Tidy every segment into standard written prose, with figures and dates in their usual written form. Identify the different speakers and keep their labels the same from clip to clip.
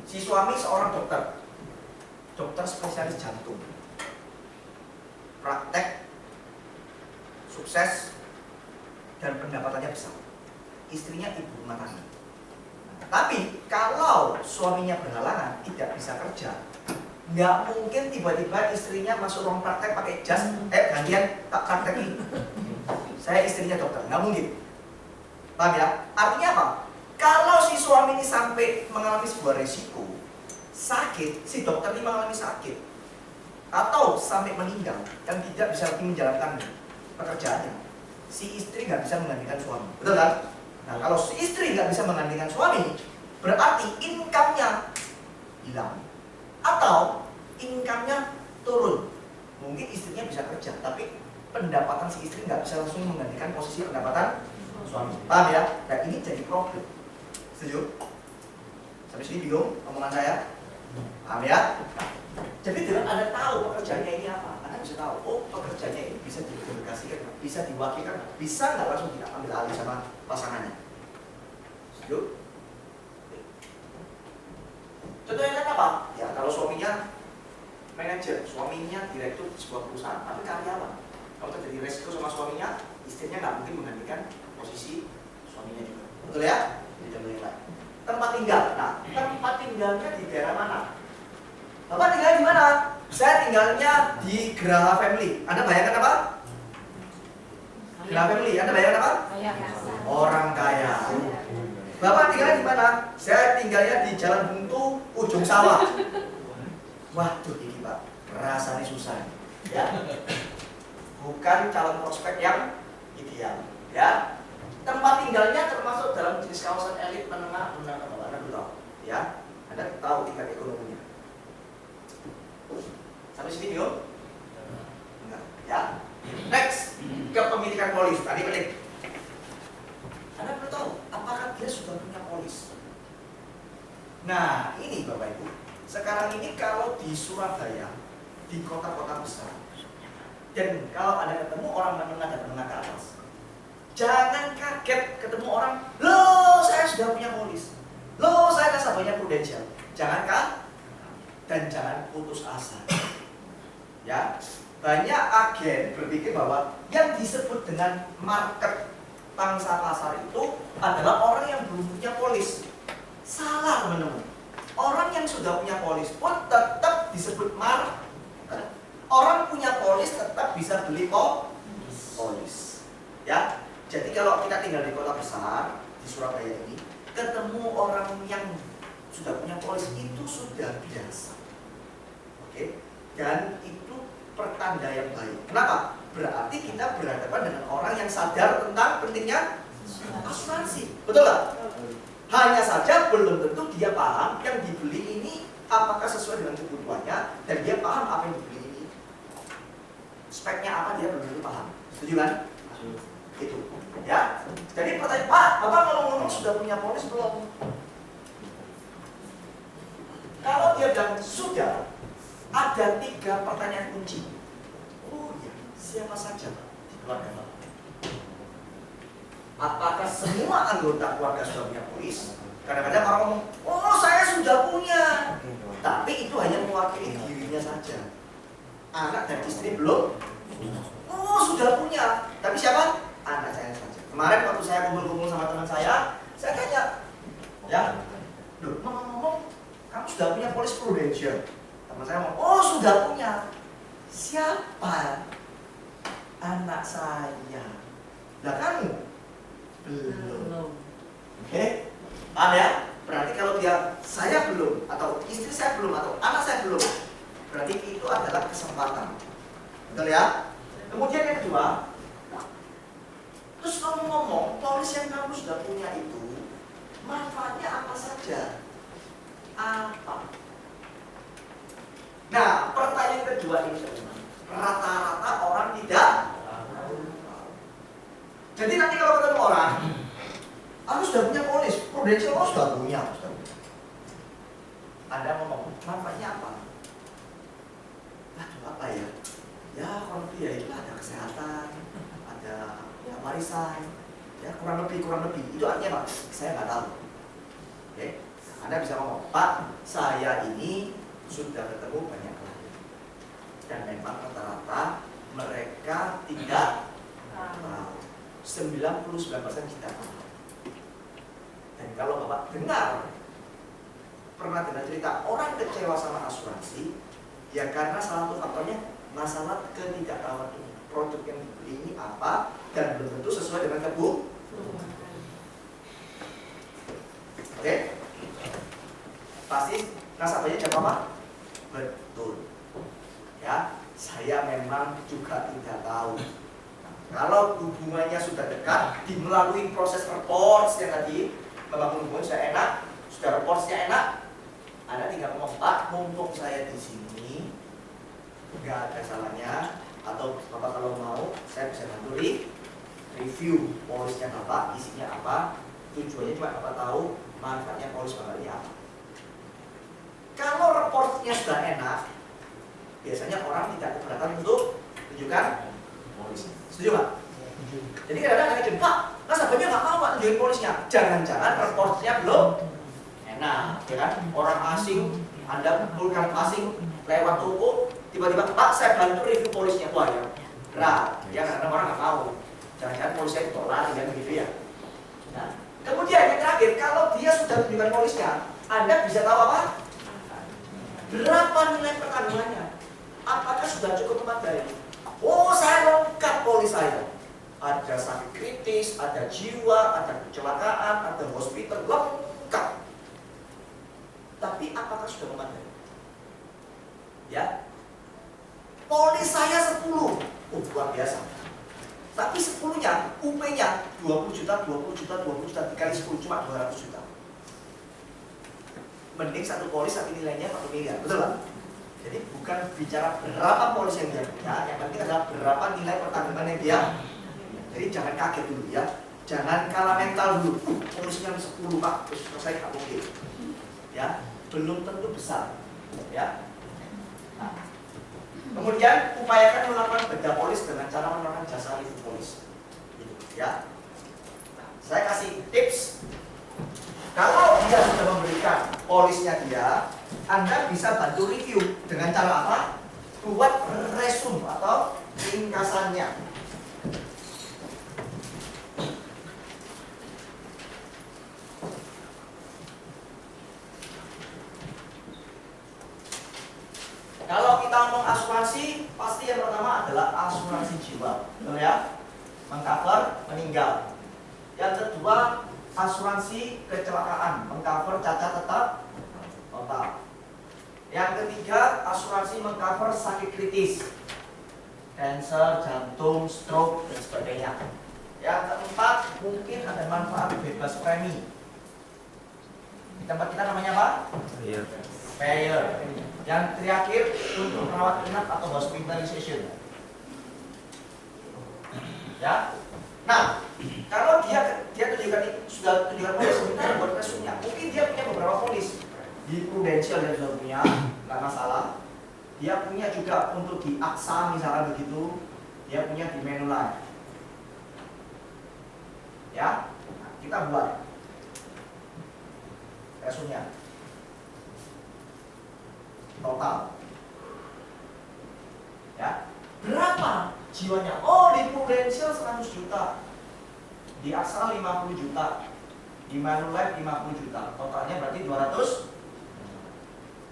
Speaker 1: Si suami seorang dokter spesialis jantung, praktek, sukses, dan pendapatannya besar. Istrinya ibu rumah tangga. Tapi kalau suaminya berhalangan, tidak bisa kerja, nggak mungkin tiba-tiba istrinya masuk ruang praktek pakai jas, gantian tak praktekin. Saya istrinya dokter, nggak mungkin. Paham ya? Artinya apa? Kalau si suami ini sampai mengalami sebuah resiko sakit, si dokter ini mengalami sakit atau sampai meninggal dan tidak bisa lagi menjalankan pekerjaannya, si istri nggak bisa menggantikan suami, betul kan? Nah, kalau si istri nggak bisa menggantikan suami, berarti income-nya hilang atau income-nya turun. Mungkin istrinya bisa kerja, tapi pendapatan si istri nggak bisa langsung menggantikan posisi pendapatan suami. Paham ya? Dan ini jadi problem. Setuju? Sampai sini bingung omongan saya? Paham ya? Nah, jadi dengan Anda tahu pekerjaannya ini apa, Anda bisa tahu, oh pekerjaannya ini bisa didelegasikan, bisa diwakilkan, bisa nggak langsung tidak ambil alih sama pasangannya. Setuju? Contohnya kan apa? Ya kalau suaminya manajer, suaminya direktur di sebuah perusahaan, tapi karyawan. Kalau terjadi resiko sama suaminya, istrinya nggak mungkin menggantikan posisi suaminya juga. Betul ya? Jadi contoh yang lain. Tempat tinggal. Nah, tempat tinggalnya di daerah mana? Bapak tinggal di mana? Saya tinggalnya di Geraha Family. Anda bayangkan apa? Geraha Family. Anda bayangkan apa? Orang kaya. Bapak tinggal di mana? Saya tinggalnya di Jalan Buntu, ujung sawah. Waduh, ini Pak, rasanya susah. Ya, bukan calon prospek yang ideal. Ya, tempat tinggalnya termasuk dalam jenis kawasan elit menengah ke bawah. Anda tahu, ya, Anda tahu tingkat ekonominya. Sampai sini yuk? Enggak, ya. Next, kepemilikan polis. Tadi penting. Anda perlu tahu, apakah dia sudah punya polis? Nah, ini Bapak Ibu. Sekarang ini kalau di Surabaya, di kota-kota besar, dan kalau Anda ketemu orang menengah dan menengah ke atas, jangan kaget ketemu orang, loh saya sudah punya polis, loh saya nasabahnya Prudential. Jangan kaget dan jangan putus asa. Ya, banyak agen berpikir bahwa yang disebut dengan market pangsa pasar itu adalah orang yang belum punya polis. Salah teman-teman. Orang yang sudah punya polis pun tetap disebut market. Orang punya polis tetap bisa beli polis. Ya. Jadi kalau kita tinggal di kota besar di Surabaya ini, ketemu orang yang sudah punya polis itu sudah biasa. Oke. Dan itu pertanda yang baik. Kenapa? Berarti kita berhadapan dengan orang yang sadar tentang pentingnya asuransi. Betul nggak? Hanya saja belum tentu dia paham yang dibeli ini apakah sesuai dengan kebutuhannya, dan dia paham apa yang dibeli ini speknya apa, dia belum tentu paham. Setuju kan? Itu ya. Jadi pertanyaan, Pak, Bapak ngomong-ngomong sudah punya polis belum? Kalau dia bilang sudah, ada 3 pertanyaan kunci. Oh iya, siapa saja di keluarga Bapak? Apakah semua anggota keluarga sudah punya polis? Kadang-kadang orang ngomong, oh saya sudah punya, tapi itu hanya mewakili dirinya saja. Anak dan istri belum. Oh sudah punya, tapi siapa? Anak saya saja. Kemarin waktu saya kumpul-kumpul sama teman saya tanya, ya, loh, ngomong-ngomong, kamu sudah punya polis Prudential? Teman saya ngomong, oh sudah punya. Siapa? Anak saya. Lah kamu? Belum. Oke, paham ya? Berarti kalau dia saya belum, atau istri saya belum, atau anak saya belum, berarti itu adalah kesempatan. Betul ya? Kemudian yang kedua, terus ngomong-ngomong, polis yang kamu sudah punya itu manfaatnya apa saja? Apa? Nah, pertanyaan kedua ini teman-teman, rata-rata orang tidak. Jadi nanti kalau ketemu orang, aku sudah punya polis, Prudential, oh sudah punya. Anda ngomong, manfaatnya apa? Aduh, apa ya? Ya kurang lebih ya itu ada kesehatan, ada ya, warisan, ya kurang lebih. Itu artinya apa? Saya nggak tahu. Oke. Anda bisa ngomong, Pak, saya ini sudah ketemu banyak klien. Dan memang rata-rata mereka tidak tahu. 99% kita tahu. Dan kalau Bapak dengar, pernah dengar cerita orang kecewa sama asuransi, ya karena salah satu faktornya masalah ketidaktahuan ini. Produk yang dibeli ini apa dan belum tentu sesuai dengan kebutuhan. Oke? Pasti nasabahnya jawab apa? Betul. Ya, saya memang juga tidak tahu. Kalau hubungannya sudah dekat, melalui proses report yang tadi membangun hubungan sudah enak, sudah reportnya enak, Anda tinggal ngomong, Pak, mumpung saya di sini, nggak ada salahnya, atau Bapak kalau mau, saya bisa bantu review polisnya Bapak, isinya apa, tujuannya cuma Bapak tahu manfaatnya polis Bapak ini apa. Kalau reportnya sudah enak, biasanya orang tidak keberatan untuk tunjukkan polisnya. Setuju Pak? Jadi kadang-kadang ada Pak, nasabahnya nggak mau Pak tunjukin polisnya. Jangan-jangan reportnya belum enak, ya kan? Orang asing, Anda kumpulkan asing lewat toko, tiba-tiba Pak saya bantu review polisnya. Wah ya, berat. Ya karena orang nggak mau. Jangan-jangan polisnya ditolak, dan begitu ya. Nah, kemudian yang terakhir, kalau dia sudah tunjukkan polisnya, Anda bisa tahu apa? Berapa nilai pertanggungannya? Apakah sudah cukup memadai? Oh, saya lengkap polis saya. Ada sakit kritis, ada jiwa, ada kecelakaan, ada hospital, lengkap. Tapi apakah sudah memadai? Ya, polis saya 10. Oh, luar biasa. Tapi 10-nya, UP-nya 20 juta, 20 juta, 20 juta, dikali 10 cuma 200 juta. Mending satu polis tapi nilainya 1 miliar, betul Pak? Jadi bukan bicara berapa polis yang dia punya, yang penting adalah berapa nilai pertanggungan yang dia. Jadi jangan kaget dulu ya, jangan kalah mental dulu. Polisnya 10 Pak, terus selesai nggak mungkin. Ya, belum tentu besar. Ya. Nah, kemudian upayakan melakukan bedah polis dengan cara menggunakan jasa review polis. Gitu, ya. Nah, saya kasih tips. Kalau dia sudah memberikan polisnya dia, Anda bisa bantu review dengan cara apa? Buat resume atau ringkasannya. Kalau kita ngomong asuransi, pasti yang pertama adalah asuransi jiwa, betul ya? Mengcover meninggal. Yang kedua, asuransi kecelakaan, mengcover cacat tetap total. Yang ketiga, asuransi mengcover sakit kritis, kanker, jantung, stroke, dan sebagainya. Yang keempat, mungkin ada manfaat bebas premi. Di tempat kita namanya apa? Payer. Yang terakhir, untuk rawat inap atau hospitalization. Ya. Nah, kalau dia tunjukkan sudah tunjukkan polis, kita buat resumnya. Mungkin dia punya beberapa polis di Prudential dia sudah punya, nggak masalah. Dia punya juga untuk di AXA misalnya begitu, dia punya di Manulife. Ya, nah, kita buat resumnya total. Ya, berapa jiwanya? Oh, di Prudential 100 juta, di AXA 50 juta, di Manulife 50 juta, totalnya berarti 200.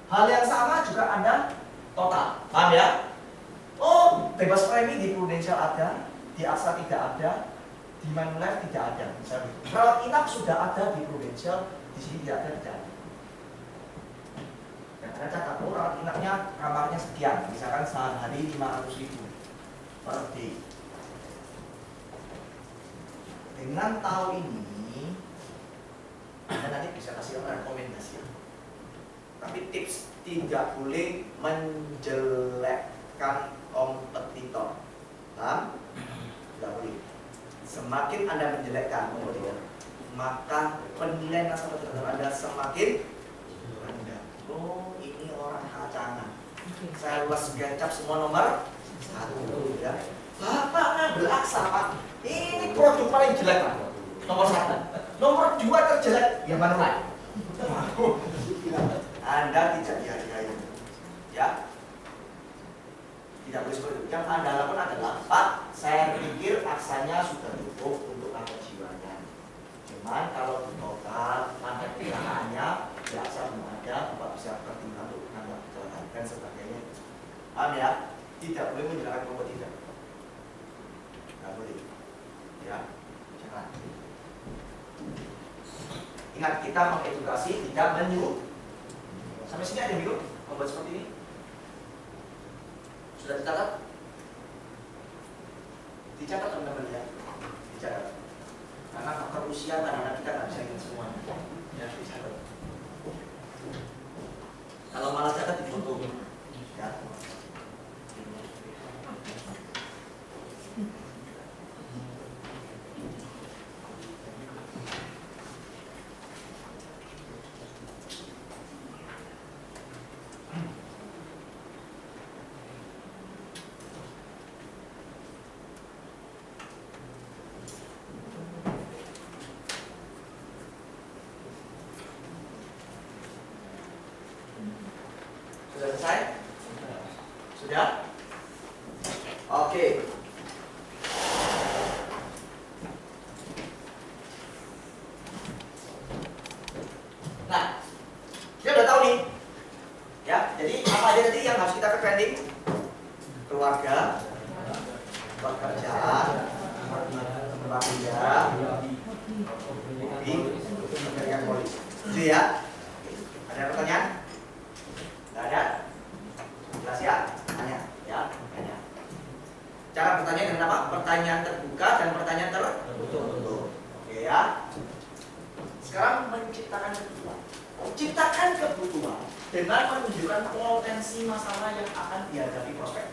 Speaker 1: Hal yang sama juga Anda total, paham ya? Oh, bebas premi di Prudential ada, di AXA tidak ada, di Manulife tidak ada. Misalnya, rawat inap sudah ada di Prudential, di sini tidak ada, tidak ada. Dan Anda catat, oh rawat inapnya kamarnya sekian, misalkan sehari 500.000 per day. Dengan tahu ini, Anda nanti bisa kasih rekomendasi. Tapi tips, tidak boleh menjelekkan kompetitor. Paham? Tidak boleh. Semakin Anda menjelekkan kompetitor, maka penilaian nasabah terhadap Anda semakin rendah. Oh, ini orang kacangan. Saya luas gacap semua nomor 1 ya. Bapak ngambil AXA Pak. Ini produk paling jelek Pak. Nomor 1. Nomor 2 terjelek ya Manulife. Anda tidak dihargai. Ya, tidak boleh seperti itu. Yang Anda lakukan adalah, Pak, saya pikir aksanya sudah cukup untuk langkah jiwanya. Cuman kalau di total langkah pilihannya biasa belum ada, Bapak bisa pertimbangkan untuk nambah kecelakaan dan sebagainya. Paham ya? Tidak boleh menjelaskan bahwa tidak. Tidak boleh. Ya, jangan. Ingat, kita mengedukasi, tidak menyuruh. Sampai sini ada yang bingung membuat seperti ini? Sudah dicatat? Dicatat teman-teman ya. Dicatat. Karena faktor usia kadang-kadang kita nggak bisa ingat semuanya. Ya, dicatat. Kalau malas catat di foto. Ya. Sudah selesai? Sudah? Oke. Nah, kita udah tahu nih. Ya, jadi apa aja tadi yang harus kita trending? Keluarga, pekerjaan, tempat tinggal, hobi, pekerjaan polis. Itu ya. Ada pertanyaan? Nggak ada? Jelas ya? Tanya. Ya, tanya. Cara bertanya dengan apa? Pertanyaan terbuka dan pertanyaan tertutup. Oke ya. Sekarang menciptakan kebutuhan. Ciptakan kebutuhan dengan menunjukkan potensi masalah yang akan dihadapi prospek.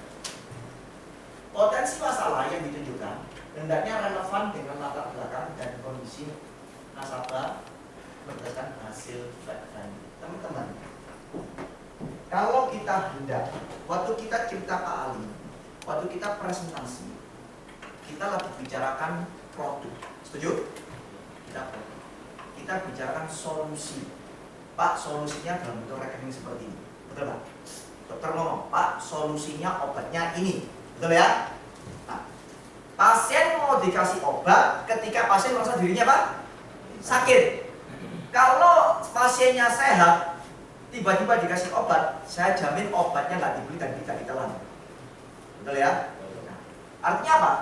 Speaker 1: Potensi masalah yang ditunjukkan hendaknya relevan dengan latar belakang dan kondisi nasabah berdasarkan hasil fact finding. Teman-teman, kalau kita hendak, waktu kita cerita Pak Ali, waktu kita presentasi, kita lagi bicarakan produk, setuju? Kita bicarakan solusi. Pak, solusinya dalam bentuk rekening seperti ini, betul Pak? Dokter ngomong, Pak, solusinya obatnya ini, betul ya? Nah, pasien mau dikasih obat ketika pasien merasa dirinya Pak sakit. Kalau pasiennya sehat, tiba-tiba dikasih obat, saya jamin obatnya nggak dibeli dan tidak ditelan. Betul ya? Nah, artinya apa?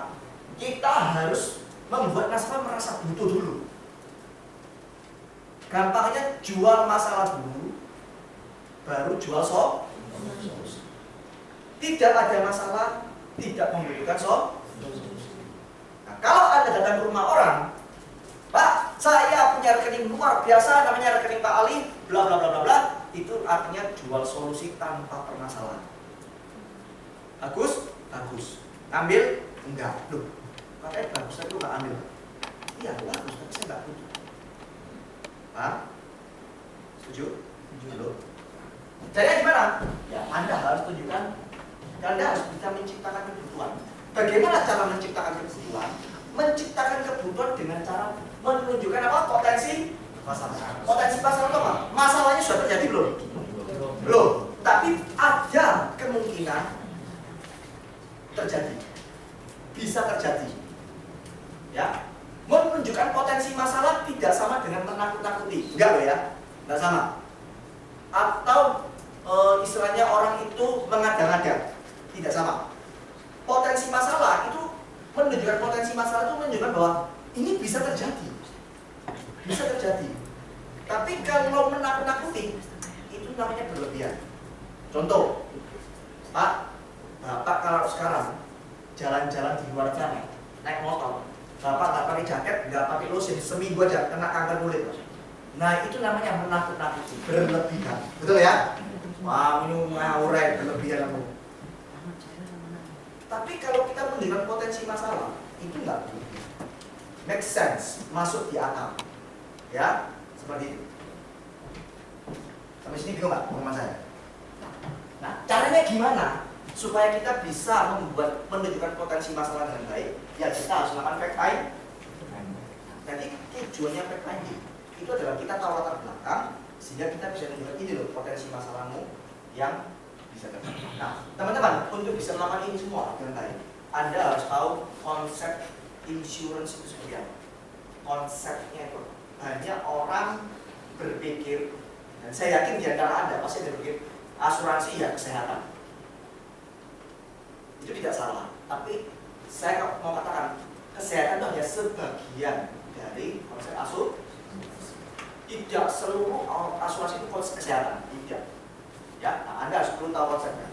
Speaker 1: Kita harus membuat nasabah merasa butuh dulu. Gampangnya jual masalah dulu, baru jual solusi. Tidak ada masalah, tidak membutuhkan solusi. Nah, kalau Anda datang ke rumah orang, Pak, saya punya rekening luar biasa, namanya rekening Pak Ali, bla bla bla bla bla. Itu artinya jual solusi tanpa permasalahan. Bagus? Bagus. Ambil? Enggak. Loh, katanya bagus, tapi lu nggak ambil. Iya, bagus, tapi saya nggak butuh. Paham? Setuju? Setuju. Caranya gimana? Ya, Anda harus tunjukkan, Anda harus bisa menciptakan kebutuhan. Bagaimana cara menciptakan kebutuhan? Menciptakan kebutuhan dengan cara menunjukkan apa? Potensi masalah. Potensi masalah itu apa? Masalahnya sudah terjadi belum? Belum. Tapi ada kemungkinan terjadi. Bisa terjadi. Ya. Menunjukkan potensi masalah tidak sama dengan menakut-nakuti. Enggak loh ya. Enggak sama. Atau istilahnya orang itu mengada-ngada. Tidak sama. Potensi masalah itu menunjukkan potensi masalah itu menunjukkan bahwa ini bisa terjadi. Bisa terjadi. Tapi kalau menakut-nakuti itu namanya berlebihan. Contoh, Pak, Bapak kalau sekarang jalan-jalan di luar sana naik motor, Bapak nggak pakai jaket, nggak pakai lotion, seminggu aja kena kanker kulit. Nah itu namanya menakut-nakuti, berlebihan. Betul ya? Wah, ini ngawurai, berlebihan kamu. Tapi kalau kita menunjukkan potensi masalah, itu nggak berlebihan. Make sense, masuk di akal. Ya, seperti itu. Sampai sini bingung nggak pengumuman saya? Nah, caranya gimana supaya kita bisa menunjukkan potensi masalah dengan baik? Ya kita harus melakukan fact finding. Jadi tujuannya fact finding itu adalah kita tahu latar belakang, bisa tunjukkan ini loh potensi masalahmu yang bisa terjadi. Nah, teman-teman, untuk bisa melakukan ini semua dengan baik, Anda harus tahu konsep insurance itu seperti apa. Konsepnya itu banyak orang berpikir, dan saya yakin di antara Anda pasti berpikir asuransi ya kesehatan. Itu tidak salah, tapi saya mau katakan kesehatan itu hanya sebagian dari konsep asuransi. Tidak seluruh asuransi itu konsep kesehatan, tidak. Ya, nah Anda harus perlu tahu konsepnya.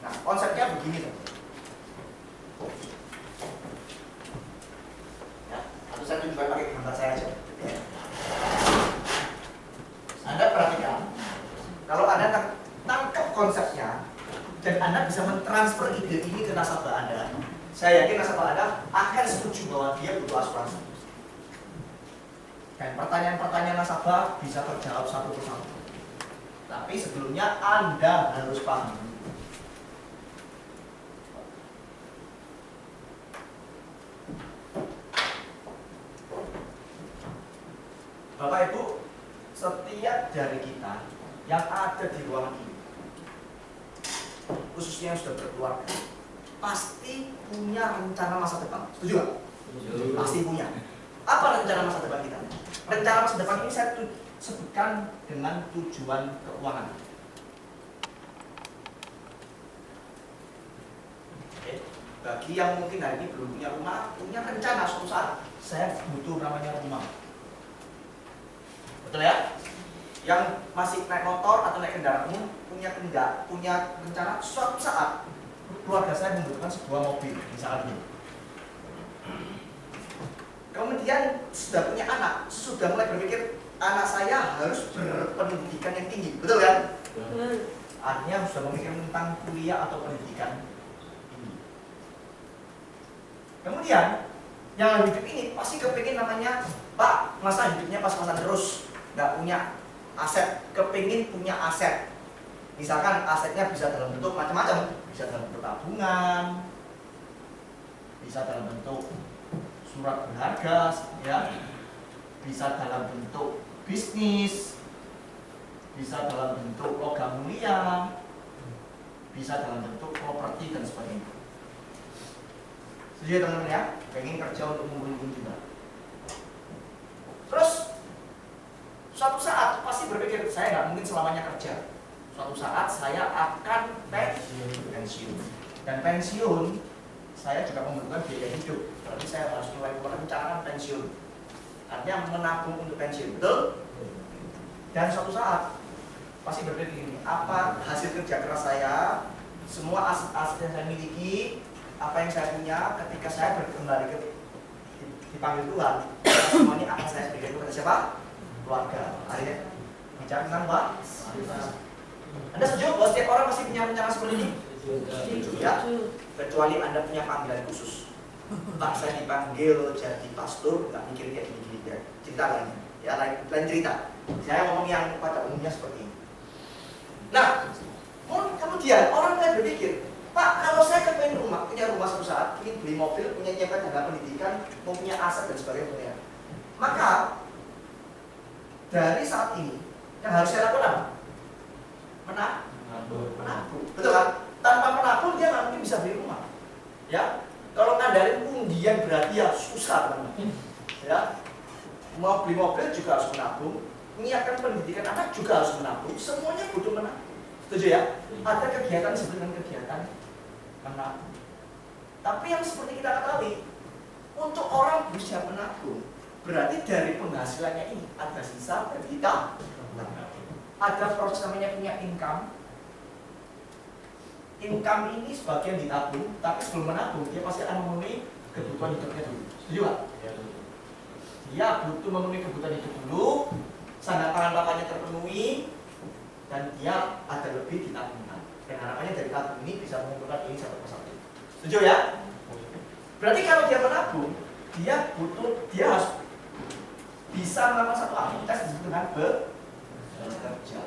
Speaker 1: Nah, konsepnya begini tuh. Ya, atau saya tunjukkan pakai gambar saya aja. Ya. Anda perhatikan, kalau Anda tangkap konsepnya dan Anda bisa mentransfer ide ini ke nasabah Anda, saya yakin nasabah Anda akan setuju bahwa dia butuh asuransi. Dan pertanyaan-pertanyaan nasabah bisa terjawab satu persatu. Tapi sebelumnya Anda harus paham. Bapak Ibu, setiap dari kita yang ada di ruangan ini, khususnya yang sudah berkeluarga, pasti punya rencana masa depan. Setuju nggak? Pasti punya. Apa rencana masa depan kita? Rencana masa depan ini saya sebutkan dengan tujuan keuangan. Oke. Bagi yang mungkin hari ini belum punya rumah, punya rencana suatu saat saya butuh namanya rumah. Betul ya? Yang masih naik motor atau naik kendaraan umum punya rencana suatu saat keluarga saya membutuhkan sebuah mobil, misalnya ini. Kemudian sudah punya anak, sudah mulai berpikir anak saya harus berpendidikan yang tinggi, betul kan? Artinya sudah memikirkan tentang kuliah atau pendidikan ini. Kemudian yang hidup ini pasti kepingin namanya, Pak, masa hidupnya pas-pasan terus, nggak punya aset, kepingin punya aset. Misalkan asetnya bisa dalam bentuk macam-macam, bisa dalam bentuk tabungan, bisa dalam bentuk surat berharga, ya, bisa dalam bentuk bisnis, bisa dalam bentuk logam mulia, bisa dalam bentuk properti dan sebagainya. Setuju teman-teman ya? Pengen kerja untuk mengumpulkan juga. Terus suatu saat pasti berpikir saya nggak mungkin selamanya kerja. Suatu saat saya akan pensiun. Dan pensiun saya juga membutuhkan biaya hidup. Berarti saya harus mulai merencanakan pensiun. Artinya menabung untuk pensiun, betul? Dan suatu saat pasti berpikir ini, apa hasil kerja keras saya, semua aset-aset yang saya miliki, apa yang saya punya ketika saya kembali ke dipanggil Tuhan, semuanya akan saya berikan kepada siapa? Keluarga. Akhirnya bicara tentang apa? Anda setuju bahwa setiap orang masih punya rencana seperti ini? Ya, kecuali Anda punya panggilan khusus. Pak, saya dipanggil jadi pastor, nggak mikir kayak gini-gini ya. Cerita lain, ya lain cerita. Saya ngomong yang pada umumnya seperti ini. Nah, kemudian orang lain berpikir, Pak, kalau saya kepengen punya rumah suatu saat, ingin beli mobil, punya nyiapkan dana pendidikan, mau punya aset dan sebagainya, maka dari saat ini yang harus saya lakukan apa? Menabung, betul kan? Tanpa menabung dia nggak mungkin bisa beli rumah, ya. Kalau ngandarin undian berarti ya susah teman-teman. Ya, mau beli mobil juga harus menabung, menyiapkan pendidikan anak juga harus menabung, semuanya butuh menabung. Setuju ya? Ada kegiatan disebut dengan kegiatan menabung. Tapi yang seperti kita ketahui, untuk orang bisa menabung, berarti dari penghasilannya ini ada sisa dan kita ada proses namanya punya income. Income ini sebagian ditabung, tapi sebelum menabung dia pasti akan memenuhi kebutuhan hidupnya dulu. Setuju Pak? Dia butuh memenuhi kebutuhan hidup dulu, sandang pangan papannya terpenuhi, dan dia ada lebih ditabungkan. Dan harapannya dari tabung ini bisa mengumpulkan ini satu persatu. Setuju ya? Berarti kalau dia menabung, dia harus bisa melakukan satu aktivitas disebut dengan bekerja.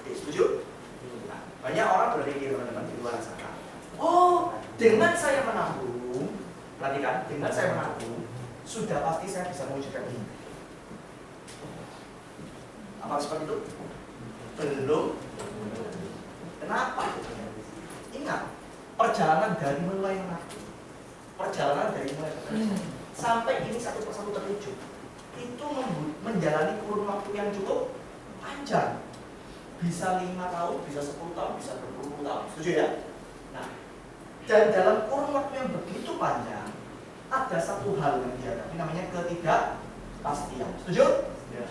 Speaker 1: Oke, setuju? Banyak orang berpikir teman-teman di luar sana, oh, dengan saya menabung, perhatikan, dengan saya menabung, sudah pasti saya bisa mewujudkan ini. Apa seperti itu? Belum. Kenapa? Ingat, perjalanan dari mulai menabung, perjalanan dari mulai sampai ini satu persatu terwujud, itu menjalani kurun waktu yang cukup panjang. Bisa 5 tahun, bisa 10 tahun, bisa berpuluh tahun. Setuju ya? Nah, dan dalam kurun waktu yang begitu panjang, ada satu hal yang dihadapi namanya ketidakpastian. Setuju? Ya.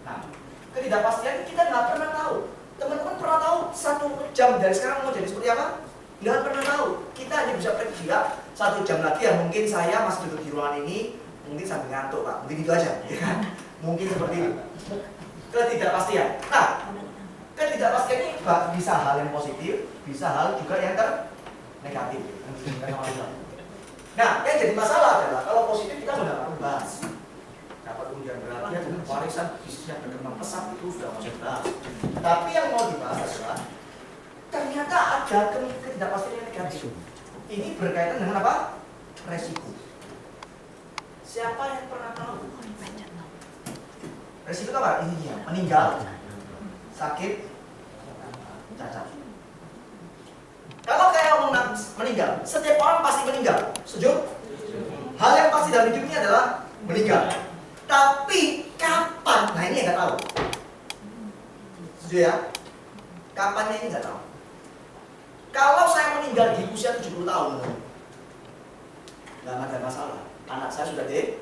Speaker 1: Nah, ketidakpastian kita nggak pernah tahu. Teman-teman pernah tahu 1 jam dari sekarang mau jadi seperti apa? Nggak pernah tahu. Kita hanya bisa prediksi ya, 1 jam lagi ya mungkin saya masih duduk di ruangan ini, mungkin sambil ngantuk Pak. Mungkin itu aja, ya kan? Mungkin seperti itu. Ketidakpastian. Nah, ketidakpastian ini bisa hal yang positif, bisa hal juga yang negatif. Nah, yang jadi masalah adalah kalau positif kita sudah bahas, dapat undian berapa, warisan bisnisnya berkembang pesat, itu sudah masuk bahas. Tapi yang mau dibahas adalah ternyata ada ketidakpastian yang negatif. Ini berkaitan dengan apa? Resiko. Siapa yang pernah tahu? Resiko itu apa? Intinya meninggal, sakit, cacat. Kalau kayak ngomong meninggal, setiap orang pasti meninggal. Setuju? Hal yang pasti dalam hidup ini adalah meninggal. Tapi kapan? Nah ini yang nggak tahu. Setuju ya? Kapannya ini nggak tahu. Kalau saya meninggal di usia 70 tahun, nggak ada masalah. Anak saya sudah gede.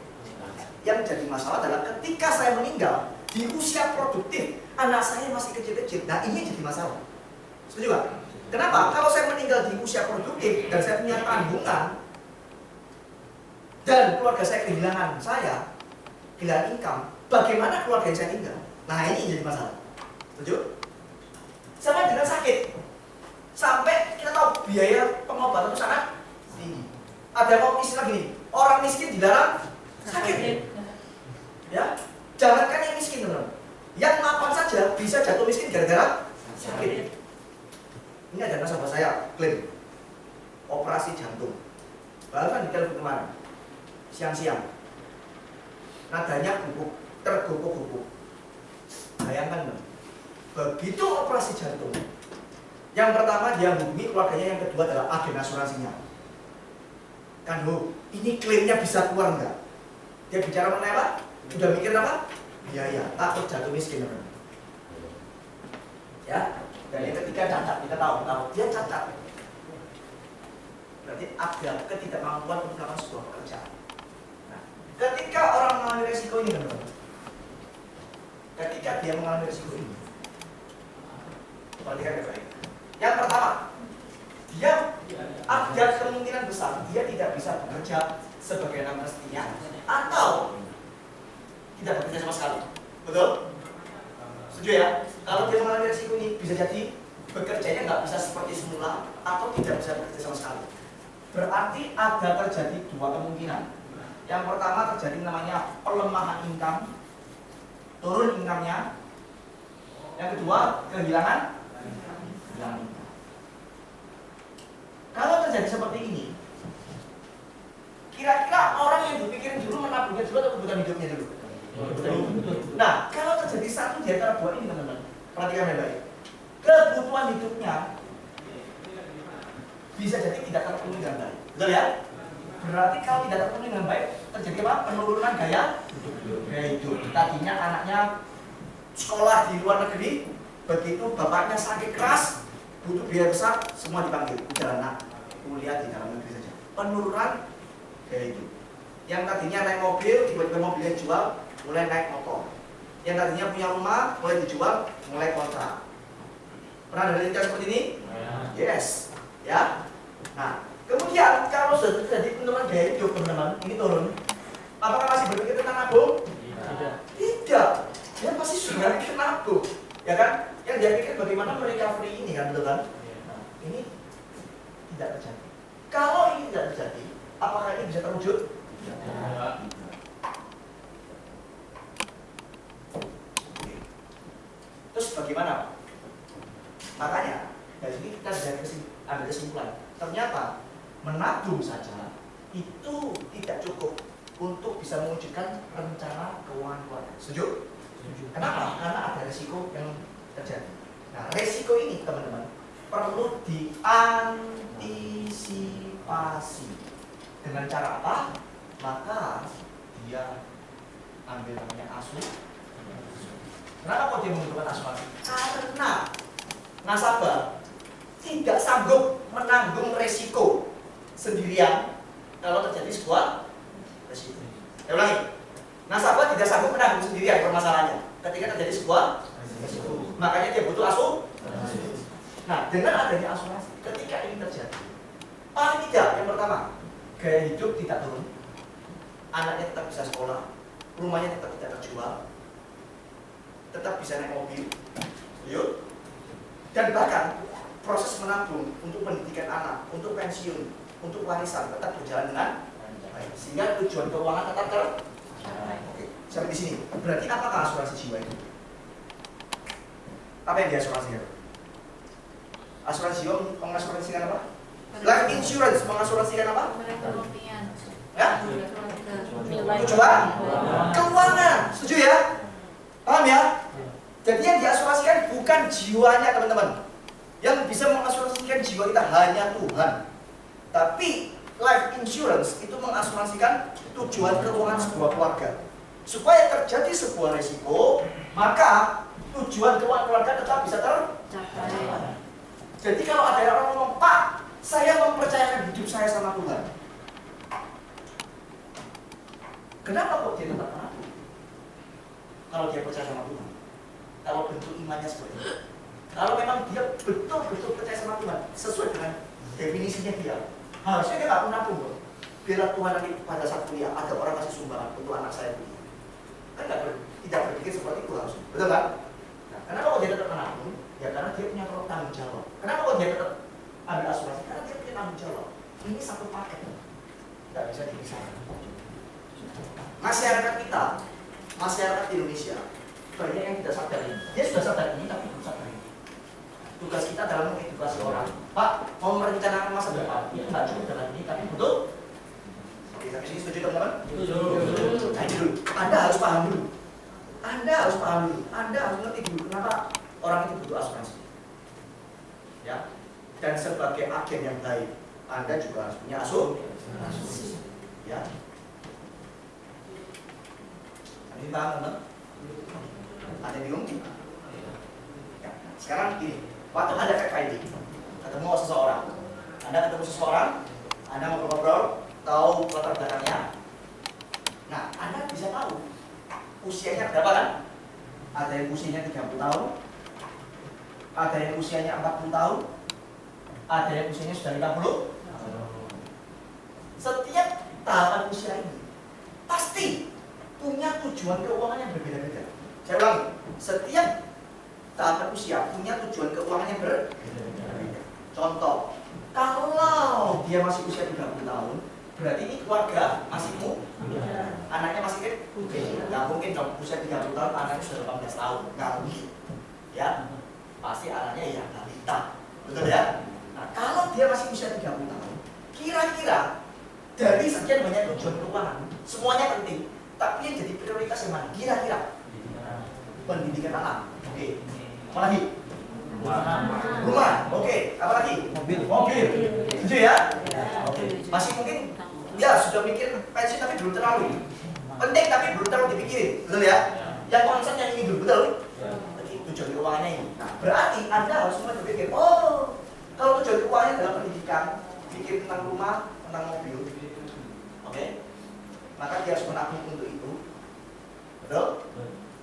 Speaker 1: Yang jadi masalah adalah ketika saya meninggal di usia produktif, anak saya masih kecil-kecil. Nah ini jadi masalah. Setuju nggak? Kenapa? Kalau saya meninggal di usia produktif dan saya punya tanggungan dan keluarga saya kehilangan income, bagaimana keluarga yang saya tinggal? Nah ini jadi masalah. Setuju? Sama dengan sakit. Sampai kita tahu biaya pengobatan itu sangat tinggi. Ada mau istilah gini, orang miskin dilarang sakit. Ya, jangankan yang miskin teman-teman, yang mapan saja bisa jatuh miskin gara-gara sakit. Ini ada nasabah saya klaim operasi jantung, bahkan di telepon kemarin siang-siang, nadanya terguguk-guguk. Bayangkan, begitu operasi jantung, yang pertama dia hubungi keluarganya, yang kedua adalah agen asuransinya. Kan ini klaimnya bisa keluar enggak? Dia bicara mengenai apa? Udah mikir apa? Biaya, takut jatuh miskin. Ya. Dan yang ketiga cacat, kita tahu dia cacat. Berarti ada ketidakmampuan untuk melakukan sebuah pekerjaan. Nah, ketika orang mengalami resiko ini, teman-teman, ketika dia mengalami resiko ini, perhatikan baik-baik. Yang pertama, dia ada kemungkinan besar dia tidak bisa bekerja sebagaimana mestinya atau tidak bekerja sama sekali. Betul? Setuju ya? Kalau dia mengalami resiko ini, bisa jadi bekerjanya nggak bisa seperti semula atau tidak bisa bekerja sama sekali. Berarti ada terjadi 2 kemungkinan. Yang pertama terjadi namanya pelemahan income, turun income-nya. Yang kedua kehilangan income. Kalau terjadi seperti ini, kira-kira orang yang berpikirin dulu menabungnya dulu atau kebutuhan hidupnya dulu? Nah, kalau terjadi satu di antara 2 ini, teman-teman, perhatikan baik-baik. Kebutuhan hidupnya bisa jadi tidak terpenuhi dengan baik. Betul ya? Berarti kalau tidak terpenuhi dengan baik, terjadi apa? Penurunan gaya hidup. Tadinya anaknya sekolah di luar negeri, begitu bapaknya sakit keras, butuh biaya besar, semua dipanggil. Udah anak kuliah di dalam negeri saja. Penurunan gaya hidup. Yang tadinya naik mobil, tiba-tiba mobilnya jual, mulai naik motor. Yang tadinya punya rumah, mulai dijual, mulai kontrak. Pernah ada cerita seperti ini? Yes. Ya. Nah, kemudian kalau sudah terjadi penurunan gaya hidup, teman-teman, ini turun, apakah masih berpikir tentang nabung? Tidak. Dia pasti sudah mikir nabung, ya kan? Yang dia pikir bagaimana merecovery ini kan, betul kan? Nah, ini tidak terjadi. Kalau ini tidak terjadi, apakah ini bisa terwujud? Tidak. Terus bagaimana? Makanya dari sini kita bisa ambil kesimpulan. Ternyata menabung saja itu tidak cukup untuk bisa mewujudkan rencana keuangan keluarga. Setuju? Kenapa? Karena ada resiko yang terjadi. Nah, resiko ini teman-teman perlu diantisipasi. Dengan cara apa? Maka dia ambil namanya asuransi. Kenapa kok dia membutuhkan asuransi? Karena nasabah tidak sanggup menanggung resiko sendirian kalau terjadi sebuah resiko. Saya ulangi, nasabah tidak sanggup menanggung sendirian permasalahannya ketika terjadi sebuah resiko. Makanya dia butuh asuransi. Nah, dengan adanya asuransi, ketika ini terjadi, paling tidak yang pertama, gaya hidup tidak turun, anaknya tetap bisa sekolah, rumahnya tetap tidak terjual, tetap bisa naik mobil, yuk. Dan bahkan proses menabung untuk pendidikan anak, untuk pensiun, untuk warisan tetap berjalan dengan baik, sehingga tujuan keuangan tetap tercapai. Oke, sampai di sini. Berarti apakah asuransi jiwa itu? Apa yang diasuransikan? Asuransi jiwa mengasuransikan apa? Life insurance mengasuransikan apa? Ya? Tujuan keuangan. Setuju ya? Paham ya? Jadi yang diasuransikan bukan jiwanya teman-teman. Yang bisa mengasuransikan jiwa kita hanya Tuhan. Tapi life insurance itu mengasuransikan tujuan keuangan sebuah keluarga. Supaya terjadi sebuah resiko, maka tujuan keuangan keluarga tetap bisa tercapai. Jadi kalau ada orang ngomong, Pak, saya mempercayakan hidup saya sama Tuhan. Kenapa kok dia tetap menabung? Kalau dia percaya sama Tuhan, kalau bentuk imannya seperti itu, kalau memang dia betul-betul percaya sama Tuhan sesuai dengan definisinya dia, harusnya dia nggak menabung loh. Biarlah Tuhan nanti pada saat kuliah ada orang kasih sumbangan untuk anak saya kuliah. Kan tidak berpikir seperti itu harusnya, betul kan? Nah, kenapa kok dia tetap menabung? Ya karena dia punya tanggung jawab. Kenapa kok dia tetap ambil asuransi? Karena dia punya tanggung jawab. Ini satu paket, tidak bisa dipisahkan. Masyarakat kita, masyarakat Indonesia banyak yang tidak sadar ini. Dia sudah sadar ini tapi belum sadar ini. Tugas kita dalam mengedukasi orang. Pak, mau merencanakan masa depan, ya nggak cukup dengan ini, tapi butuh. Oke, sampai sini setuju teman-teman? Setuju. Nah ini dulu, Anda harus paham dulu. Anda harus paham dulu. Anda harus ngerti dulu kenapa orang itu butuh asuransi. Ya. Dan sebagai agen yang baik, Anda juga harus punya asuransi. Ya. Ini paham teman? Ada bingung? Ya. Sekarang gini, waktu Anda ke KID, ketemu seseorang, Anda ngobrol-ngobrol, tahu latar belakangnya. Nah, Anda bisa tahu usianya berapa kan? Ada yang usianya 30 tahun, ada yang usianya 40 tahun, ada yang usianya sudah 50. Setiap tahapan usia ini pasti punya tujuan keuangan yang berbeda-beda. Saya ulangi, setiap tahapan usia punya tujuan keuangan yang berbeda. Contoh, kalau dia masih usia 30 tahun, berarti ini keluarga masih muda, anaknya masih kecil. Nggak mungkin dong usia 30 tahun anaknya sudah 18 tahun, nggak mungkin. Ya, pasti anaknya ya balita, betul ya? Nah, kalau dia masih usia 30 tahun, kira-kira dari sekian banyak tujuan keuangan, semuanya penting, tapi yang jadi prioritas yang mana? Kira-kira pendidikan anak, oke. Apa lagi? Rumah, oke. Apa lagi? Mobil. Setuju ya? Oke. Masih mungkin ya sudah mikir pensiun tapi belum terlalu penting, tapi belum terlalu dipikirin, betul ya? Yang konsep yang ini dulu, betul? Tujuan keuangannya ini. Nah, berarti Anda harus mulai berpikir, oh, kalau tujuan keuangannya dalam pendidikan, pikir tentang rumah, tentang mobil, oke? Maka dia harus menabung untuk itu, betul?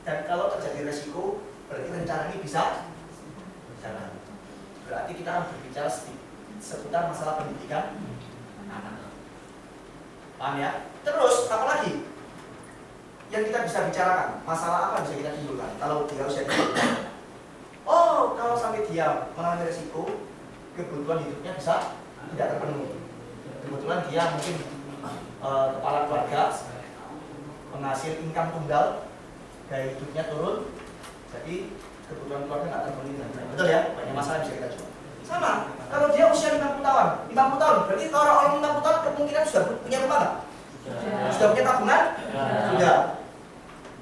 Speaker 1: Dan kalau terjadi resiko, berarti rencana ini bisa jalan. Berarti kita akan berbicara seputar masalah pendidikan anak. Paham ya? Terus, apa lagi yang kita bisa bicarakan? Masalah apa bisa kita timbulkan kalau dia usia 30 tahun? Oh, kalau sampai dia mengalami resiko, kebutuhan hidupnya bisa tidak terpenuhi. Kebetulan dia mungkin kepala keluarga, penghasil income tunggal, gaya hidupnya turun, jadi kebutuhan keluarga nggak terpenuhi dengan baik. Betul ya? Banyak masalah bisa kita coba. Sama, kalau dia usia 50 tahun, berarti orang 50 tahun kemungkinan sudah punya rumah nggak? Sudah punya tabungan? Sudah.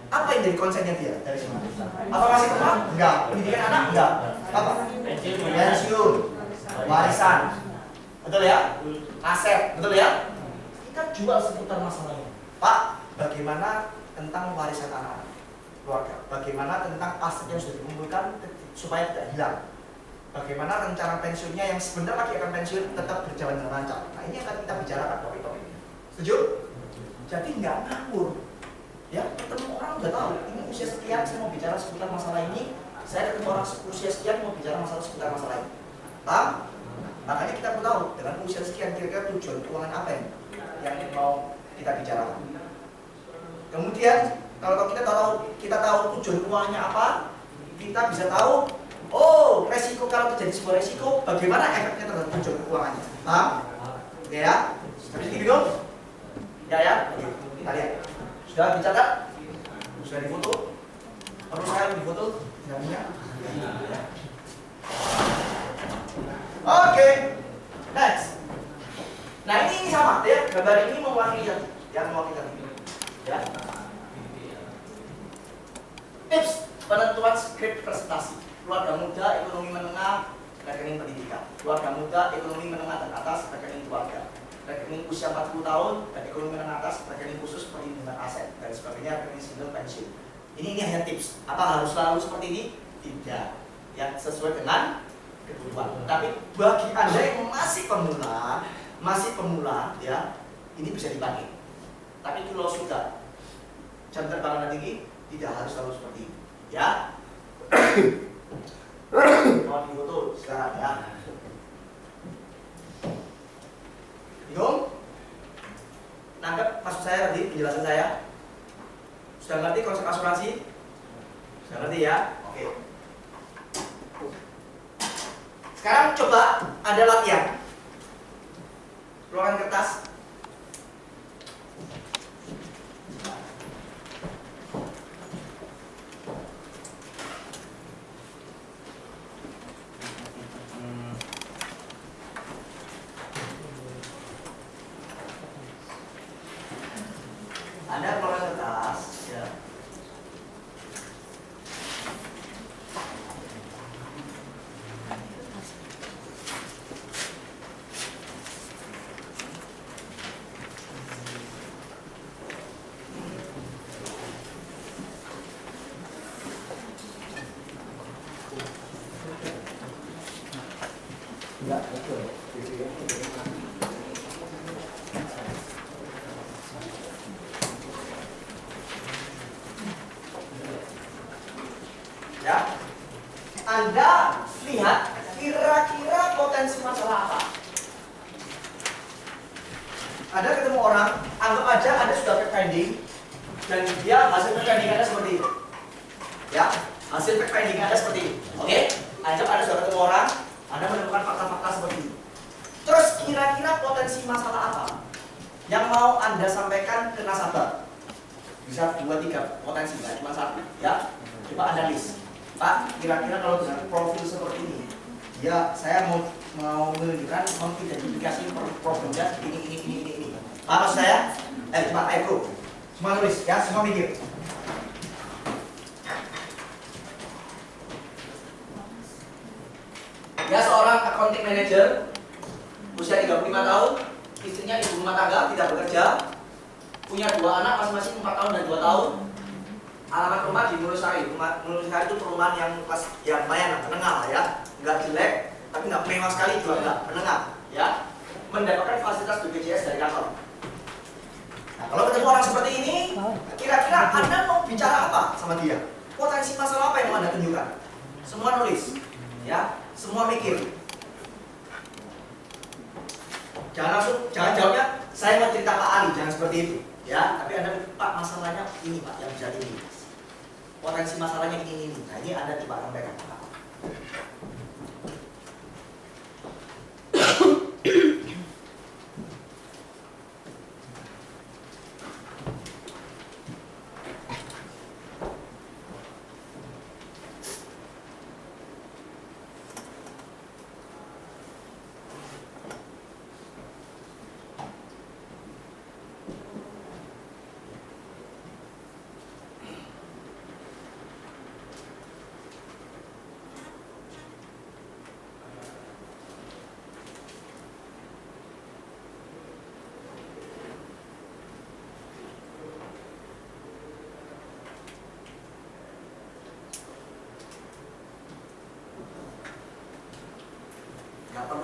Speaker 1: Apa yang jadi konsennya dia dari sini. Apa masih rumah? Enggak. Pendidikan anak? Enggak. Apa? Pensiun, warisan, betul ya? Aset, betul ya? Kita jual seputar masalahnya. Pak, bagaimana tentang warisan anak keluarga? Bagaimana tentang aset yang sudah dikumpulkan supaya tidak hilang? Bagaimana rencana pensiunnya yang sebentar lagi akan pensiun tetap berjalan dengan lancar? Nah ini akan kita bicarakan topik-topik ini. Setuju? Jadi nggak ngawur. Ya, ketemu orang udah tahu. Ini usia sekian saya mau bicara seputar masalah ini. Saya ketemu orang usia sekian mau bicara masalah seputar masalah ini. Paham? Makanya kita perlu tahu dengan usia sekian kira-kira tujuan keuangan apa yang mau kita bicarakan. Kemudian kalau kita tahu tujuan keuangannya apa, kita bisa tahu oh resiko kalau terjadi sebuah resiko bagaimana efeknya terhadap tujuan keuangannya. Paham? Oke ya? Habis ini bingung? Ya? Oke, kita lihat. Sudah dicatat? Sudah difoto? Perlu saya difoto? Jamnya? Oke, next. Nah ini sama ya, gambar ini mewakili yang mewakili ya. Tips penentuan skrip presentasi. Keluarga muda, ekonomi menengah, rekening pendidikan. Keluarga muda, ekonomi menengah dan atas, rekening keluarga. Rekening usia 40 tahun dan ekonomi menengah atas, rekening khusus perlindungan aset dan sebagainya, rekening single pensiun. Ini hanya tips. Apa harus selalu seperti ini? Tidak. Ya sesuai dengan kebutuhan. Tapi bagi Anda yang masih pemula, ya ini bisa dipakai. Tapi kalau sudah jam terbang tinggi, tidak harus selalu seperti ini. Ya. Mau difoto sekarang ya. Bingung? Nangkep maksud saya tadi penjelasan saya? Sudah ngerti konsep asuransi? Sudah ngerti ya? Oke. Sekarang coba ada latihan. Keluarkan kertas. Anda keluarkan kertas, ya. Ya, Anda lihat kira-kira potensi masalah apa. Anda ketemu orang, anggap aja Anda sudah fact-finding dan dia hasil fact-finding Anda seperti itu. Ya, hasil fact-finding Anda seperti ini. Oke? Anggap Anda sudah ketemu orang, Anda menemukan fakta-fakta seperti ini. Terus kira-kira potensi masalah apa yang mau Anda sampaikan ke nasabah? Bisa 2, 3 potensi, nggak cuma satu. Ya, coba Anda list. Pak, kira-kira kalau dengan profil seperti ini, ya saya mau menunjukkan mengidentifikasi problemnya ini. Apa maksud saya? Coba bro, semua tulis ya, semua mikir. Ya seorang accounting manager, usia 35 tahun, istrinya ibu rumah tangga, tidak bekerja, punya 2 anak masing-masing 4 tahun dan 2 tahun. Alamat rumah di Mulosari. Mulosari itu perumahan yang kelas yang lumayan menengah lah ya, nggak jelek, tapi nggak mewah sekali juga nggak, menengah ya. Mendapatkan fasilitas BPJS dari kantor. Nah, kalau ketemu orang seperti ini, kira-kira Anda mau bicara apa sama dia? Potensi masalah apa yang mau Anda tunjukkan? Semua nulis, ya, semua mikir. Jangan jawabnya, saya mau cerita Pak Ali, jangan seperti itu, ya. Tapi Anda, Pak, masalahnya ini Pak, yang bisa ini. Potensi masalahnya ini. Nah ini Anda coba sampaikan.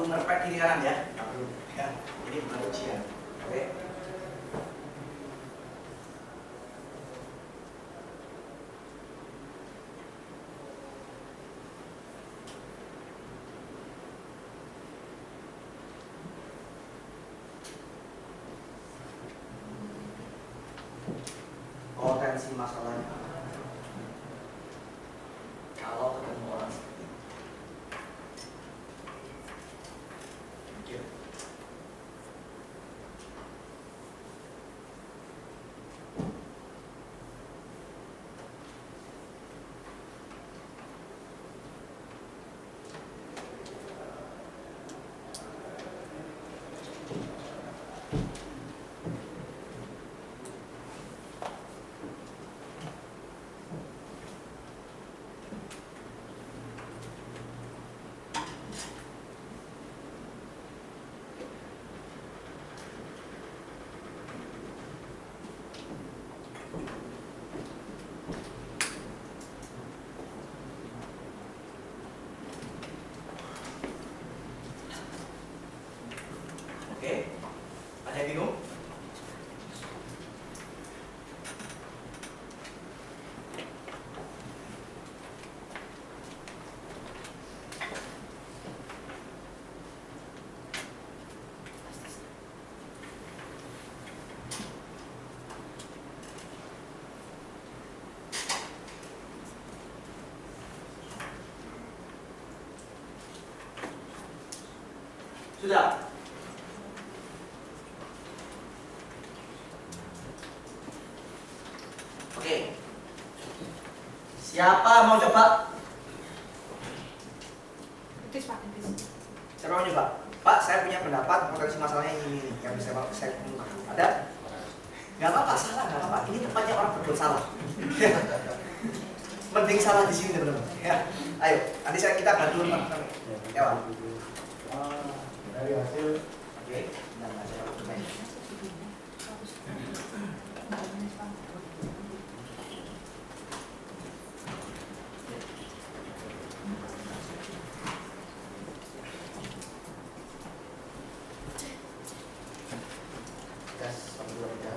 Speaker 1: perlu ngerepet kiri kanan ya. Nggak perlu. Ya, ini bukan ujian. Oke. Potensi masalahnya kalau ketemu orang seperti itu. Mikir. Oke, ada yang bingung? Sudah? Oke. Siapa mau coba?
Speaker 2: Entis Pak, entis.
Speaker 1: Siapa mau coba? Pak, saya punya pendapat potensi masalahnya ini yang bisa saya kemukakan. Ada? Gak apa-apa, salah, gak apa-apa. Ini tempatnya orang berbuat salah. Mending salah di sini teman-teman. Ya, ayo. Nanti kita bantu teman-teman. Ya, Pak.
Speaker 3: Dari hasil
Speaker 1: Oke. Dan hasil dokumen. Tes 1 2 3.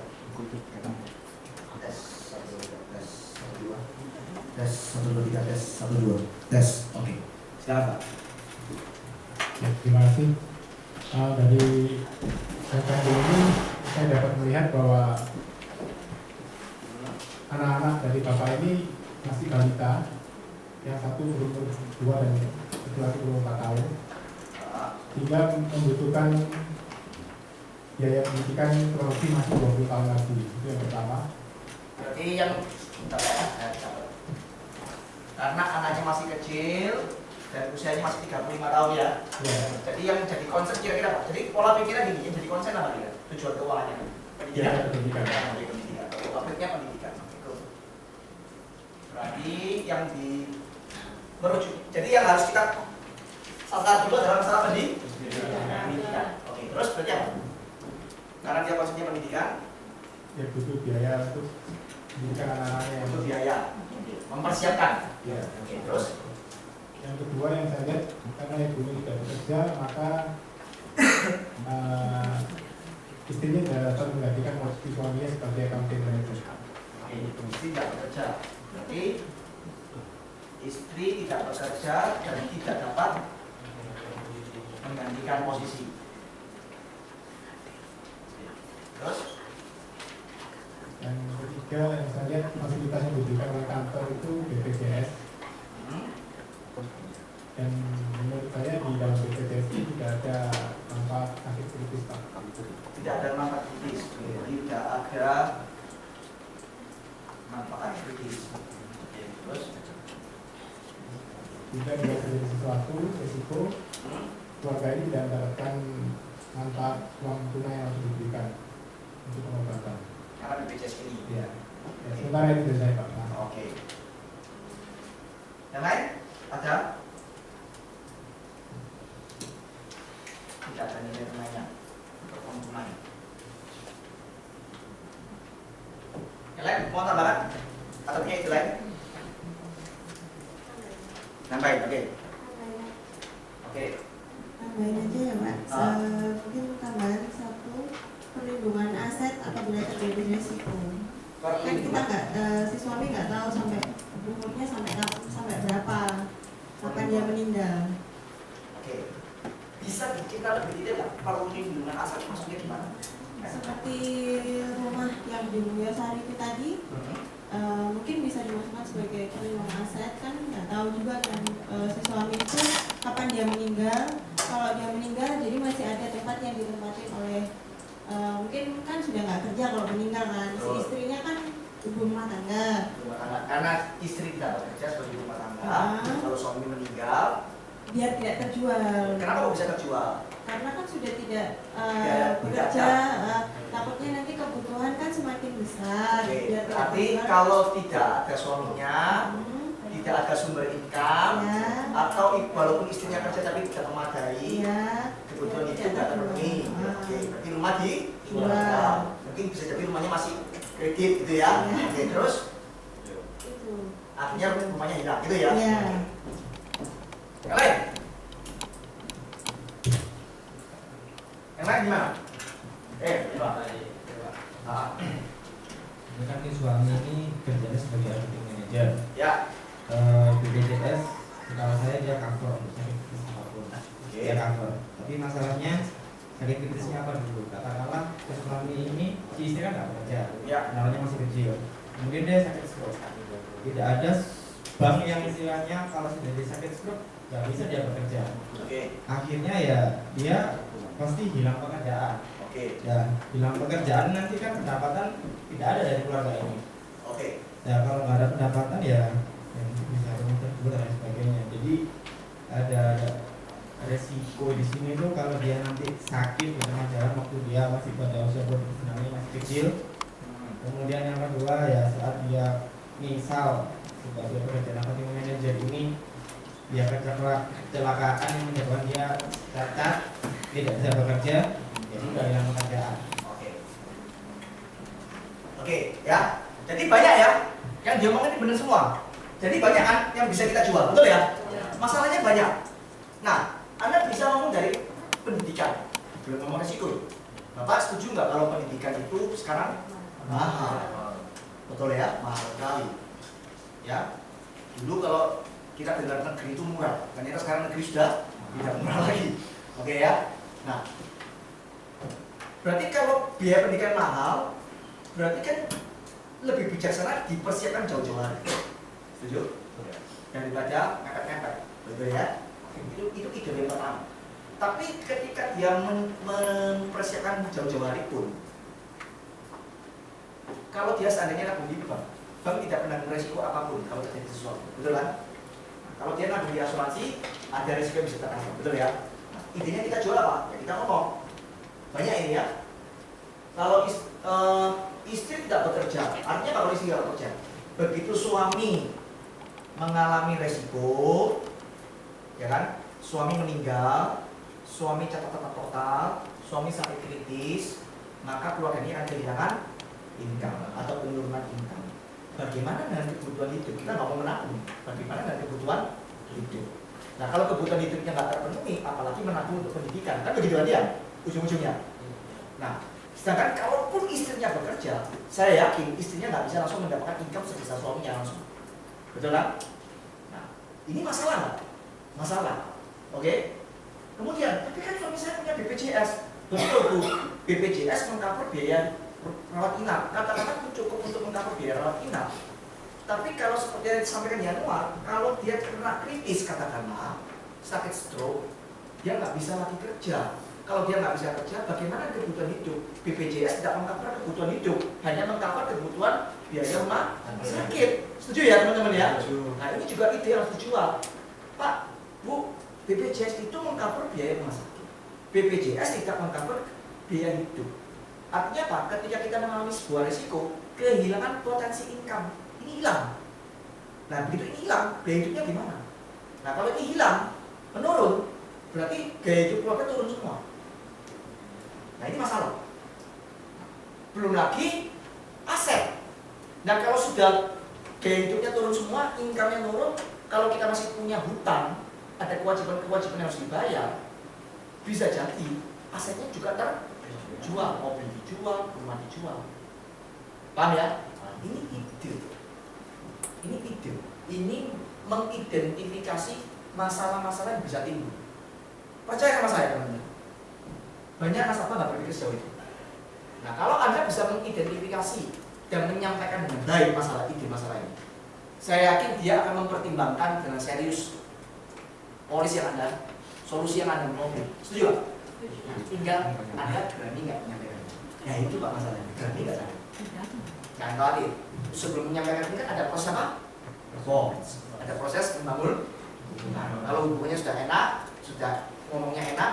Speaker 1: Tes 1 2 3. Tes 1 2. Tes 1 2 3. Tes 1 2. Tes. Oke. Silakan, Pak.
Speaker 3: ya, terima kasih. Dari referensi ini saya dapat melihat bahwa anak-anak dari Bapak ini masih balita, yang satu berumur 2 dan satu lagi berumur 4 tahun, sehingga membutuhkan biaya pendidikan kurang lebih masih 20 tahun lagi. Itu yang pertama.
Speaker 1: Berarti yang bentar ya, saya catat. Karena anaknya masih kecil dan usianya masih 35 tahun ya.
Speaker 3: Ya,
Speaker 1: Jadi yang jadi concern kira-kira apa? Jadi pola pikirnya gini, yang jadi concern apa kira? Tujuan keuangannya? Pendidikan.
Speaker 3: ya, pendidikan.
Speaker 1: Jadi pendidikan. Topiknya pendidikan. Itu. Berarti yang di merujuk. Jadi yang harus kita sasar dulu dalam masalah pendidikan. Oke, terus berarti apa? Karena dia konsepnya pendidikan,
Speaker 3: Ya, butuh biaya untuk pendidikan anak-anaknya yang
Speaker 1: butuh biaya, mempersiapkan.
Speaker 3: ya.
Speaker 1: Oke, terus
Speaker 3: Yang kedua yang saya lihat, karena ibunya tidak bekerja, maka istrinya dapat menggantikan posisi suaminya sebagai accounting manager.
Speaker 1: istri tidak bekerja, berarti istri tidak bekerja dan tidak dapat menggantikan posisi. Terus
Speaker 3: Yang ketiga yang saya lihat fasilitas yang diberikan oleh kantor itu BPJS, dan menurut saya di dalam BPJS itu tidak ada manfaat sakit kritis, Pak.
Speaker 1: tidak ada manfaat kritis, tidak ada manfaat kritis. Oke, terus
Speaker 3: Jika dia terjadi sesuatu risiko, keluarga ini tidak mendapatkan manfaat uang tunai yang harus diberikan untuk pengobatan.
Speaker 1: karena BPJS ini.
Speaker 3: Ya, sementara itu dari saya, Pak.
Speaker 1: Oke. Yang lain ada? Tidak ada nilai tunainya untuk uang tunai. Yang lain mau tambahan? Atau punya itu lain? Nambahin, oke. Oke.
Speaker 2: tambahin aja ya Pak. Mungkin tambahan satu, perlindungan aset apabila terjadi resiko. Kan kita nggak, si suami nggak tahu sampai umurnya sampai berapa, kapan dia meninggal.
Speaker 1: Oke. Bisa kita lebih detail perlindungan aset maksudnya gimana?
Speaker 2: Seperti rumah yang di Mulyasari itu tadi, mungkin bisa dimasukkan sebagai perlindungan aset, kan nggak tahu juga kan si suami itu kapan dia meninggal. Kalau dia meninggal jadi masih ada tempat yang ditempatin oleh mungkin kan sudah nggak kerja kalau meninggal kan, si istrinya kan ibu rumah tangga.
Speaker 1: Karena istri tidak bekerja sebagai ibu rumah tangga, kalau suami meninggal
Speaker 2: biar tidak terjual.
Speaker 1: Kenapa kok bisa terjual?
Speaker 2: Karena kan sudah tidak bekerja, takutnya nanti kebutuhan kan semakin besar.
Speaker 1: Oke,
Speaker 2: Biar
Speaker 1: berarti
Speaker 2: tidak
Speaker 1: kalau tidak ada suaminya, tidak ada sumber income, atau walaupun istrinya kerja tapi tidak memadai, kebutuhan itu tidak terpenuhi. Oke, berarti rumah dijual. Mungkin bisa jadi rumahnya masih kredit gitu ya. Oke, terus akhirnya rumahnya hilang gitu ya. Yang lain? Yang lain gimana? Coba.
Speaker 4: Ini kan suami ini kerjanya sebagai marketing manager.
Speaker 1: Ya.
Speaker 4: BPJS, kalau saya dia cover untuk sakit kritis apapun. Dia cover. Tapi masalahnya sakit kritisnya apa dulu? Katakanlah suami ini, si istri kan nggak bekerja, namanya masih kecil. Kemudian dia sakit stroke. Tidak ada bank yang istilahnya kalau sudah dia sakit stroke nggak bisa dia bekerja. Akhirnya ya dia pasti hilang pekerjaan. Dan hilang pekerjaan nanti kan pendapatan tidak ada dari keluarga ini. Ya kalau nggak ada pendapatan ya bisa rumah tersebut dan lain sebagainya. Jadi ada resiko di sini tuh kalau dia nanti sakit di tengah jalan waktu dia masih pada usia profesionalnya masih kecil. Kemudian yang kedua ya saat dia misal sebagai pekerja marketing manager ini dia kecelakaan yang menyebabkan dia cacat, tidak bisa bekerja, jadi nggak hilang pekerjaan.
Speaker 1: Oke, ya. Jadi banyak ya, yang diomongin ini benar semua. Jadi banyak kan yang bisa kita jual, betul ya? Masalahnya banyak. Nah, Anda bisa ngomong dari pendidikan, belum ngomong resiko. Bapak setuju nggak kalau pendidikan itu sekarang mahal? Betul ya, mahal sekali. Ya, dulu kalau kita dengar negeri itu murah, ternyata sekarang negeri sudah tidak murah lagi. Oke ya. Nah, berarti kalau biaya pendidikan mahal, berarti kan lebih bijaksana dipersiapkan jauh-jauh hari. Setuju? Daripada mepet-mepet, betul ya? Itu ide yang pertama. Tapi ketika dia mempersiapkan jauh-jauh hari pun, kalau dia seandainya nabung di bank tidak pernah beresiko apapun kalau terjadi sesuatu, betul kan? Kalau dia nabung di asuransi, ada risiko yang bisa tertanggung, betul ya? Nah, intinya kita jual apa? Ya kita ngomong. Banyak ini ya. Kalau istri tidak bekerja, artinya kalau istri tidak bekerja, begitu suami mengalami resiko, ya kan? Suami meninggal, suami catatan total, suami sampai kritis, maka keluarga ini akan kehilangan income atau penurunan income. Bagaimana dengan kebutuhan hidup? Kita nggak mau menabung. Bagaimana dengan kebutuhan hidup? Nah, kalau kebutuhan hidupnya nggak terpenuhi, apalagi menabung untuk pendidikan, kan begitu dia ujung-ujungnya. Nah, sedangkan kalaupun istrinya bekerja, saya yakin istrinya nggak bisa langsung mendapatkan income sebesar suaminya langsung. Betul kan? Nah, ini masalah nggak? Masalah. Oke? Kemudian, tapi kan suami saya punya BPJS. Betul Bu, BPJS mengcover biaya rawat inap, katakanlah cukup untuk mengcover biaya rawat inap. Tapi kalau seperti yang disampaikan Januar, kalau dia kena kritis katakanlah sakit stroke, dia nggak bisa lagi kerja. Kalau dia nggak bisa kerja, bagaimana kebutuhan hidup? BPJS tidak mengcover kebutuhan hidup, hanya mengcover kebutuhan biaya rumah sakit. Setuju ya teman-teman ya? Nah ini juga ide yang harus dijual. Pak, Bu, BPJS itu mengcover biaya rumah sakit. BPJS tidak mengcover biaya hidup. Artinya apa? Ketika kita mengalami sebuah risiko, kehilangan potensi income, ini hilang. Nah, begitu ini hilang, biaya hidupnya gimana? Nah, kalau ini hilang, menurun, berarti gaya hidup keluarga turun semua. Nah, ini masalah. Belum lagi aset. Nah, kalau sudah gaya hidupnya turun semua, income-nya turun, kalau kita masih punya hutang, ada kewajiban-kewajiban yang harus dibayar, bisa jadi asetnya juga terjual, mobil dijual, rumah dijual. Paham ya? Nah, ini ide. Ini mengidentifikasi masalah-masalah yang bisa timbul. Percaya sama saya teman-teman. Banyak nasabah nggak berpikir sejauh itu. Nah, kalau Anda bisa mengidentifikasi dan menyampaikan dengan baik masalah ini, saya yakin dia akan mempertimbangkan dengan serius solusi yang Anda mau. Setuju Pak? Tinggal Anda berani nggak menyampaikan. Ya itu Pak masalahnya, berani nggak saya? Jangan khawatir. Sebelum menyampaikan ini kan ada proses apa? Ada proses membangun. Kalau hubungannya sudah enak, sudah ngomongnya enak,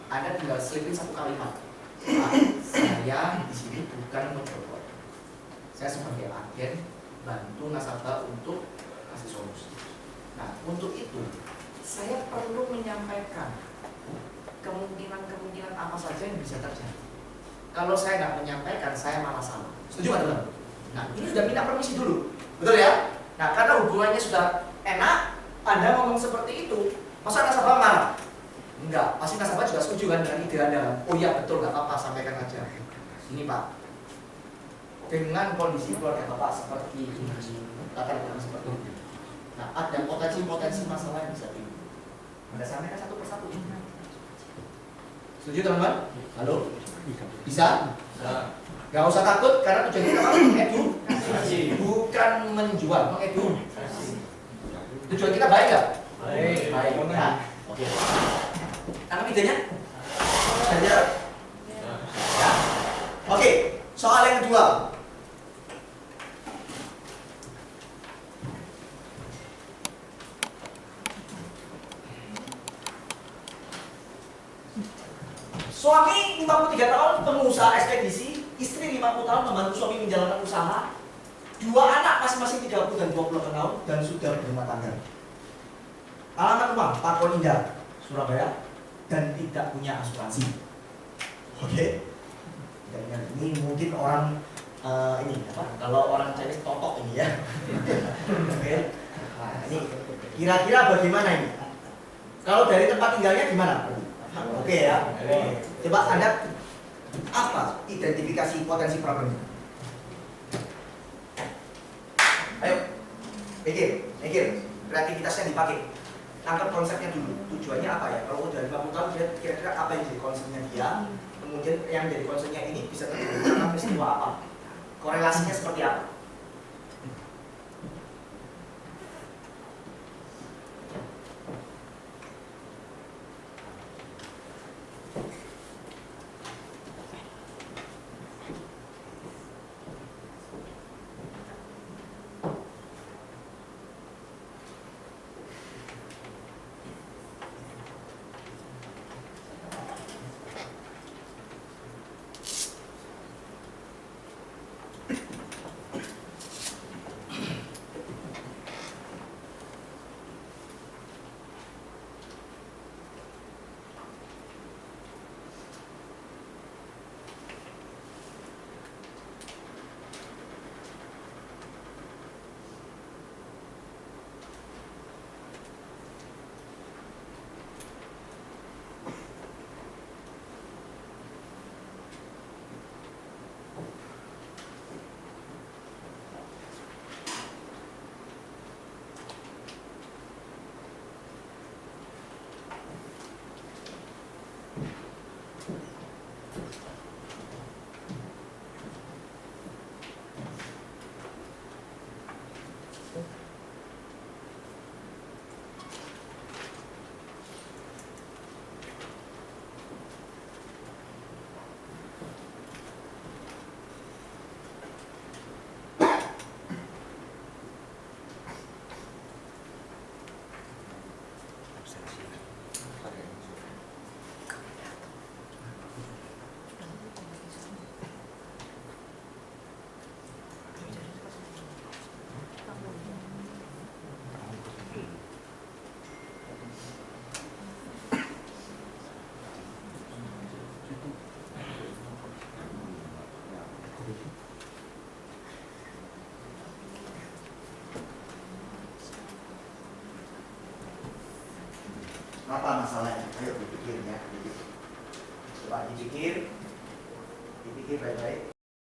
Speaker 1: Anda tinggal selipin satu kalimat. Saya di sini bukan untuk berbuat. Saya sebagai agen bantu nasabah untuk kasih solusi. Nah, untuk itu saya perlu menyampaikan kemungkinan apa saja yang bisa terjadi. Kalau saya nggak menyampaikan, saya malah salah. Setuju nggak teman? Nah, ini sudah minta permisi dulu, betul ya? Nah, karena hubungannya sudah enak, Anda ngomong seperti itu, masa nasabah marah? Enggak, pasti nasabah juga setuju kan dengan ide Anda. Oh iya betul, nggak apa-apa, sampaikan aja. Ini Pak, dengan kondisi keluarga Bapak seperti ini, latar belakang seperti ini. Nah, ada potensi masalah yang bisa timbul. Anda sampaikan satu persatu. Setuju teman-teman? Halo? Bisa? Gak usah takut karena tujuan kita apa? Mengedukasi, bukan menjual, mengedukasi. Tujuan kita baik nggak? Baik. Ya? Oke. Tangkap idenya? Saja. Ya. Oke. Soal yang kedua. Suami 53 tahun pengusaha ekspedisi, istri 50 tahun membantu suami menjalankan usaha, 2 anak masing-masing 30 dan 28 tahun dan sudah berumah tangga. Alamat rumah Pakon Indah, Surabaya, dan tidak punya asuransi. Oke. Ini mungkin orang ini apa? Kalau orang Chinese totok ini ya. Oke. Nah, ini kira-kira bagaimana ini? Kalau dari tempat tinggalnya gimana? Oke ya. Coba Anda apa identifikasi potensi problemnya? Ayo, mikir, kreativitasnya dipakai. Tangkap konsepnya dulu. Tujuannya apa ya? Kalau udah 50 tahun dia kira-kira apa yang jadi konsepnya dia? Kemudian yang jadi konsepnya ini bisa terjadi karena peristiwa apa? Korelasinya seperti apa? Apa masalahnya? Ayo dipikir ya. Coba dipikir baik-baik.